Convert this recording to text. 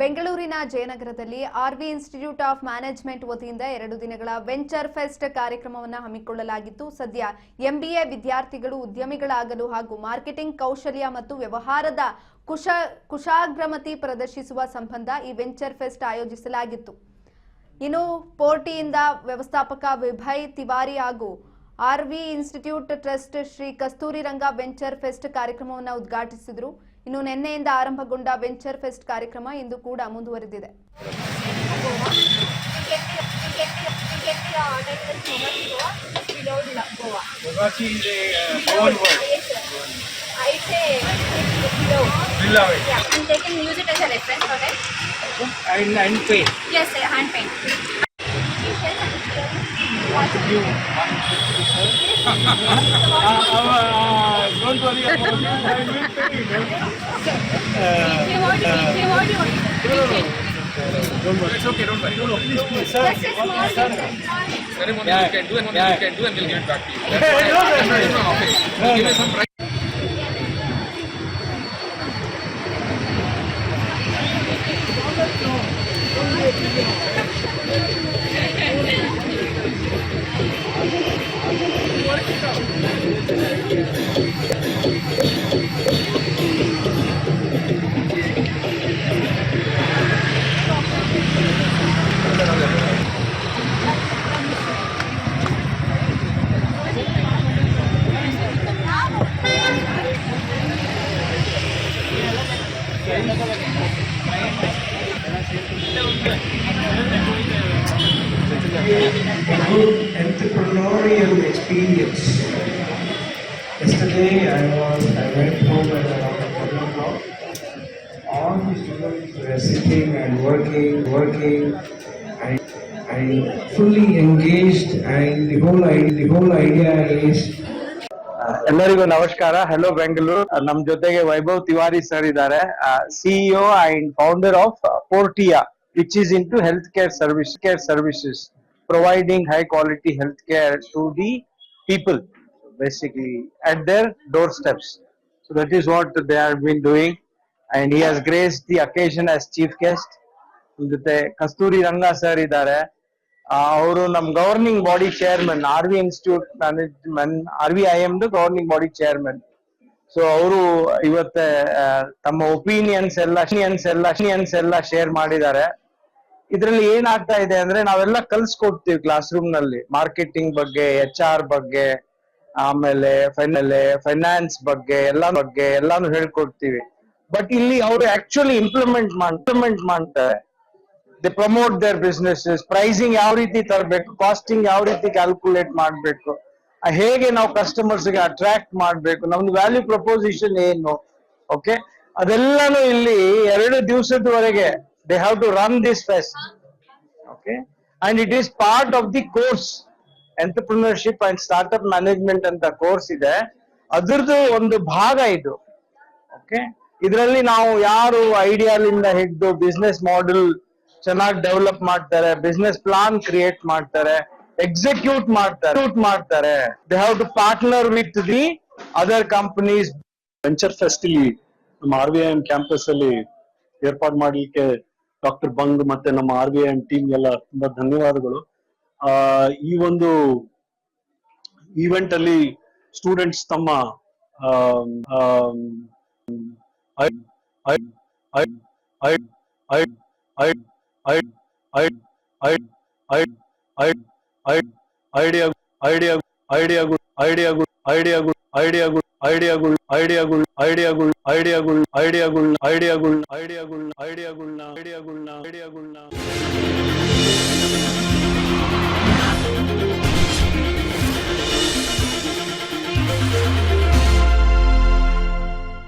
ಬೆಂಗಳೂರಿನ ಜಯನಗರದಲ್ಲಿ R V institute of management ವತಿಯಿಂದ 2 ದಿನಗಳ ವೆಂಚರ್ ಫೆಸ್ಟ್ ಕಾರ್ಯಕ್ರಮವನ್ನು ಹಮ್ಮಿಕೊಳ್ಳಲಾಗಿತ್ತು. ಸದ್ಯ ಎಂಬಿಎ ವಿದ್ಯಾರ್ಥಿಗಳು ಉದ್ಯಮಿಗಳಾಗಲು ಹಾಗೂ ಮಾರ್ಕೆಟಿಂಗ್ ಕೌಶಲ್ಯ ಮತ್ತು ವ್ಯವಹಾರದ ಕುಶಾಗ್ರಮತಿ ಪ್ರದರ್ಶಿಸುವ ಸಂಬಂಧ ಈ ವೆಂಚರ್ ಫೆಸ್ಟ್ ಆಯೋಜಿಸಲಾಗಿತ್ತು. ಇನ್ನು ಪೋರ್ಟಿಯಿಂದ ವ್ಯವಸ್ಥಾಪಕ ವಿಭಯ್ ತಿವಾರಿ ಹಾಗೂ ಆರ್ವಿ ಇನ್ಸ್ಟಿಟ್ಯೂಟ್ ಟ್ರಸ್ಟ್ ಶ್ರೀ ಕಸ್ತೂರಿ ರಂಗ ವೆಂಚರ್ ಫೆಸ್ಟ್ ಕಾರ್ಯಕ್ರಮವನ್ನು ಉದ್ಘಾಟಿಸಿದರು. ಇನ್ನು ನಿನ್ನೆಯಿಂದ ಆರಂಭಗೊಂಡ ವೆಂಚರ್ ಫೆಸ್ಟ್ ಕಾರ್ಯಕ್ರಮ ಇಂದು ಕೂಡ ಮುಂದುವರೆದಿದೆ. Don't worry about it. I will pay you. Don't worry. It's okay. Don't worry. No, please, please, sir. Ceremony you can do and you can do and we'll give it back to you. Give me some price. Good entrepreneurial experience. Yesterday I went home at around 11 o'clock. All the students were sitting and working and fully engaged, and the whole idea is ಎಲ್ಲರಿಗೂ ನಮಸ್ಕಾರ. Hello Bengaluru. ನಮ್ ಜೊತೆಗೆ Vaibhav Tiwari sir ಇದ್ದಾರೆ, CEO and founder of Portea, which is into healthcare services, providing high quality healthcare to the people, basically at their doorsteps. So that is what they have been doing, and he has graced the occasion as chief guest. ಜೊತೆ ಕಸ್ತೂರಿ ರಂಗ sir ಇದ್ದಾರೆ, ಅವರು ನಮ್ governing body chairman, RV institute management, RVIM governing body chairman. So ಅವರು ಇವತ್ತೆ ತಮ್ಮ opinions ಎಲ್ಲ share ಮಾಡಿದ್ದಾರೆ. ಇದ್ರಲ್ಲಿ ಏನಾಗ್ತಾ ಇದೆ ಅಂದ್ರೆ, ನಾವೆಲ್ಲ ಕಲ್ಸ್ಕೊಡ್ತೀವಿ ಕ್ಲಾಸ್ ರೂಮ್ ನಲ್ಲಿ ಮಾರ್ಕೆಟಿಂಗ್ ಬಗ್ಗೆ, HR ಬಗ್ಗೆ, ಆಮೇಲೆ ಫೈನಾನ್ಸ್ ಬಗ್ಗೆ ಎಲ್ಲಾನು ಹೇಳ್ಕೊಡ್ತೀವಿ. ಬಟ್ ಇಲ್ಲಿ ಅವರು ಆಕ್ಚುಲಿ ಇಂಪ್ಲಿಮೆಂಟ್ ಮಾಡ್ತಾರೆ. They promote their businesses, pricing ಯಾವ ರೀತಿ ತರಬೇಕು, ಕಾಸ್ಟಿಂಗ್ ಯಾವ ರೀತಿ ಕ್ಯಾಲ್ಕುಲೇಟ್ ಮಾಡ್ಬೇಕು, ಹೇಗೆ ನಾವು ಕಸ್ಟಮರ್ಸ್ ಗೆ ಅಟ್ರಾಕ್ಟ್ ಮಾಡ್ಬೇಕು, ನಮ್ದು ವ್ಯಾಲ್ಯೂ ಪ್ರಪೋಸಿಷನ್ ಏನು, ಓಕೆ, ಅದೆಲ್ಲಾನು ಇಲ್ಲಿ 2 ದಿವಸದವರೆಗೆ they have to run this fest, okay, and it is part of the course entrepreneurship and startup management ಅಂತ ಕೋರ್ಸ್ ಇದೆ, ಅದರದ್ದು ಒಂದು ಭಾಗ ಇದು. ಓಕೆ, ಇದರಲ್ಲಿ ನಾವು ಯಾರು ಐಡಿಯಾಲಿಂದ ಹಿಡಿದು ಬಿಸ್ನೆಸ್ ಮಾಡೆಲ್ ಚೆನ್ನಾಗಿ ಡೆವಲಪ್ ಮಾಡ್ತಾರೆ, ಬಿಸ್ನೆಸ್ ಪ್ಲಾನ್ ಕ್ರಿಯೇಟ್ ಮಾಡ್ತಾರೆ, ಎಕ್ಸಿಕ್ಯೂಟ್ ಮಾಡ್ತಾರೆ, they have to partner with the other companies. Venture fest ಇಲ್ಲಿ ನಮ್ಮ RVIM ಕ್ಯಾಂಪಸ್ ಅಲ್ಲಿ ಏರ್ಪಾಡು ಮಾಡ್ಲಿಕ್ಕೆ ಡಾಕ್ಟರ್ ಬಂಗ್ ಮತ್ತೆ ನಮ್ಮ RVIM ಟೀಮ್ ಎಲ್ಲ ತುಂಬಾ ಧನ್ಯವಾದಗಳು. ಈ ಒಂದು ಈವೆಂಟ್ ಅಲ್ಲಿ ಸ್ಟೂಡೆಂಟ್ಸ್ ತಮ್ಮ ಐಡಿಯಾಗಳನ್ನ